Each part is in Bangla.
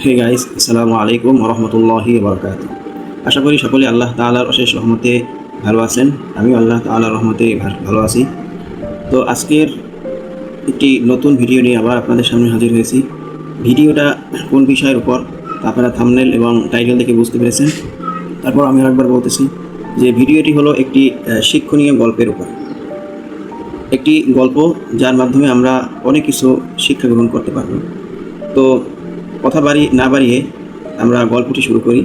হে গাইস, আসসালামু আলাইকুম রহমতুল্লাহি বারাকাতুহু। আশা করি সকলে আল্লাহ তাআলার অশেষ রহমতে ভালো আছেন। আমিও আল্লাহ তাআলার রহমতে ভালো আছি। তো আজকের একটি নতুন ভিডিও নিয়ে আবার আপনাদের সামনে হাজির হয়েছি। ভিডিওটা কোন বিষয়ের উপর আপনারা থাম্বনেল এবং টাইটেল দেখে বুঝতে পেরেছেন। তারপর আমি আরেকবার বলতেছি যে ভিডিওটি হলো একটি শিক্ষণীয় গল্পের উপর, একটি গল্প যার মাধ্যমে আমরা অনেক কিছু শিক্ষা গ্রহণ করতে পারব। তো কথা না বাড়িয়ে আমরা গল্পটি শুরু করি।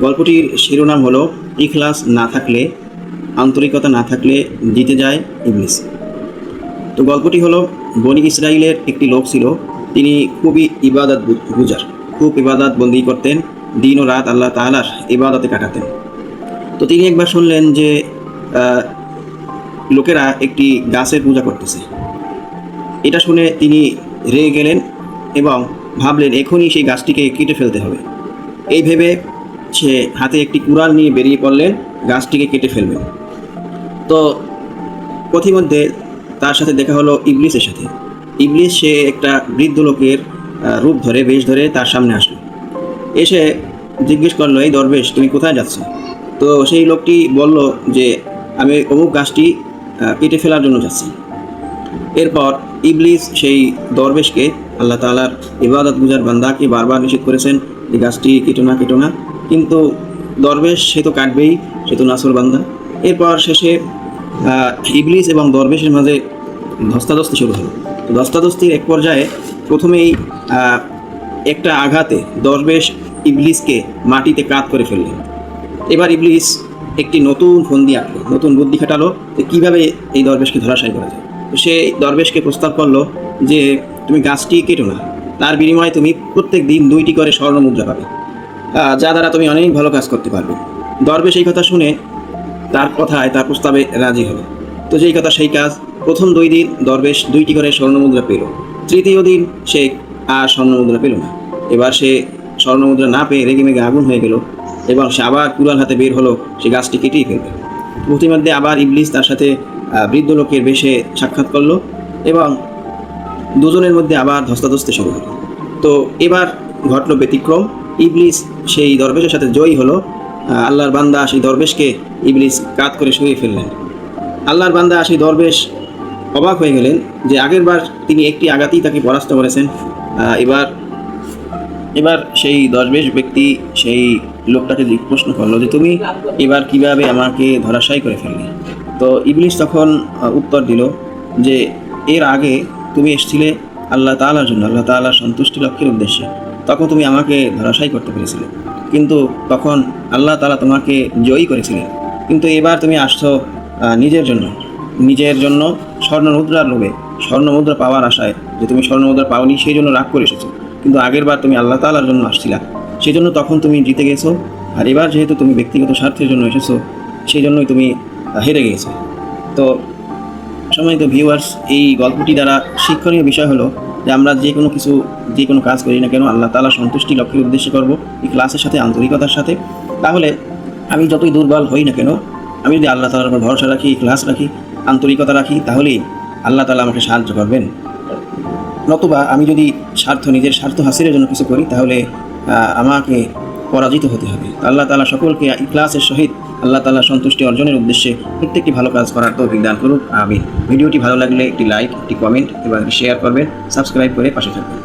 গল্পটির শিরোনাম হলো ইখলাস না থাকলে, আন্তরিকতা না থাকলে জিতে যায় ইবলিস। তো গল্পটি হলো বনি ইসরাইলের একটি লোক ছিল, তিনি খুবই ইবাদত গুজার, খুব ইবাদত বন্দি করতেন, দিন ও রাত আল্লাহ তাআলার ইবাদতে কাটাতেন। তো তিনি একবার শুনলেন যে লোকেরা একটি গাছের পূজা করতেছে। এটা শুনে তিনি রেগে গেলেন এবং ভাবলেন এখনই সেই গাছটিকে কেটে ফেলতে হবে। এই ভেবে সে হাতে একটি কুড়াল নিয়ে বেরিয়ে পড়লেন গাছটিকে কেটে ফেলবেন। তো পথিমধ্যে তার সাথে দেখা হলো ইবলিসের সাথে। ইবলিস সে একটা বৃদ্ধ লোকের রূপ ধরে, বেশ ধরে তার সামনে আসলো। এসে জিজ্ঞেস করলো, এই দরবেশ, তুমি কোথায় যাচ্ছ? তো সেই লোকটি বলল যে আমি অমুক গাছটি কেটে ফেলার জন্য যাচ্ছি। এরপর ইবলিস সেই দরবেশকে, আল্লাহ তাআলার ইবাদত গুজার বান্দাকে বারবার নিষেধ করেছেন যে গাছটি কেটো না, কিন্তু দরবেশ সে তো কাটবেই, সে তো নাসর বান্দা। এরপর শেষে ইবলিস এবং দরবেশের মাঝে ধস্তাধস্তি শুরু হলো। ধস্তাধস্তির এক পর্যায়ে প্রথমেই একটা আঘাতে দরবেশ ইবলিসকে মাটিতে কাত করে ফেললেন। এবার ইবলিস একটি নতুন ফন্দি আঁকলো, নতুন বুদ্ধি খাটালো যে কীভাবে এই দরবেশকে ধরাশায়ী করা যায়। সে দরবেশকে প্রস্তাব করলো যে তুমি গাছটি কেটো না, তার বিনিময়ে তুমি প্রত্যেক দিন 2টি করে স্বর্ণ মুদ্রা পাবে, যা দ্বারা তুমি অনেক ভালো কাজ করতে পারবে। দরবেশ এই কথা শুনে তার কথায়, তার প্রস্তাবে রাজি হলো। তো যেই কথা সেই কাজ। প্রথম 2 দিন দরবেশ 2টি করে স্বর্ণ মুদ্রা পেল। তৃতীয় দিন সে আর স্বর্ণ মুদ্রা পেল না। এবার সে স্বর্ণ মুদ্রা না পেয়ে রেগে মেগে আগুন হয়ে গেল এবং সে আবার কুড়াল হাতে বের হলো, সে গাছটি কেটেই ফেলবে। প্রতিমধ্যে আবার ইবলিস তার সাথে বৃদ্ধ লোকের বেশে সাক্ষাৎ করলো এবং দুজনের মধ্যে আবার ধস্তাধস্তি শুরু হলো। তো এবার ঘটল ব্যতিক্রম। ইবলিস সেই দরবেশের সাথে জয়ী হলো। আল্লাহর বান্দা সেই দরবেশকে ইবলিস কাত করে শুয়ে ফেললেন। আল্লাহর বান্দা সেই দরবেশ অবাক হয়ে গেলেন যে আগের বার তিনি একটি আঘাতেই তাকে পরাস্ত করেছেন। এবার সেই দরবেশ ব্যক্তি সেই লোকটাকে প্রশ্ন করলো যে তুমি এবার কিভাবে আমাকে ধরাশায়ী করে ফেললে? তো ইবলিস তখন উত্তর দিল যে এর আগে তুমি এসেছিলে আল্লাহ তাআলার জন্য, আল্লাহ তাআলার সন্তুষ্টি লক্ষ্যের উদ্দেশ্যে। তখন তুমি আমাকে ধরাশায়ী করতে পেরেছিলে, কিন্তু তখন আল্লাহ তাআলা তোমাকে জয়ী করেছিলেন। কিন্তু এবার তুমি আসছো নিজের জন্য স্বর্ণ মুদ্রার লোভে, স্বর্ণ মুদ্রা পাওয়ার আশায়, যে তুমি স্বর্ণ মুদ্রা পাওনি সেই জন্য রাগ করে এসেছো। কিন্তু আগের বার তুমি আল্লাহ তাআলার জন্য আসছিলা, সেই জন্য তখন তুমি জিতে গেছো। আর এবার যেহেতু তুমি ব্যক্তিগত স্বার্থের জন্য এসেছো, সেই জন্যই তুমি হেরে গিয়েছো। তো সম্মানিত ভিউয়ার্স, এই গল্পটি দ্বারা শিক্ষণীয় বিষয় হলো যে আমরা যে কোনো কাজ করি না কেন আল্লাহ তাআলার সন্তুষ্টি লক্ষ্যের উদ্দেশ্যে করব, এই ক্লাসের সাথে, আন্তরিকতার সাথে। তাহলে আমি যতই দুর্বল হই না কেন, আমি যদি আল্লাহ তাআলার উপর ভরসা রাখি, ক্লাস রাখি, আন্তরিকতা রাখি, তাহলেই আল্লাহ তাআলা আমাকে সাহায্য করবেন। নতুবা আমি যদি নিজের স্বার্থ হাসিলের জন্য কিছু করি, তাহলে আমাকে পরাজিত হতে হবে। আল্লাহ তাআলা সকলকে ইখলাসের সহিত আল্লাহ তাআলার সন্তুষ্টি অর্জনের উদ্দেশ্যে প্রত্যেকটি ভালো কাজ করার তৌফিক দান করুক। আমিন। ভিডিওটি ভালো লাগলে একটি লাইক, একটি কমেন্ট এবং শেয়ার করবেন, সাবস্ক্রাইব করে পাশে থাকবেন।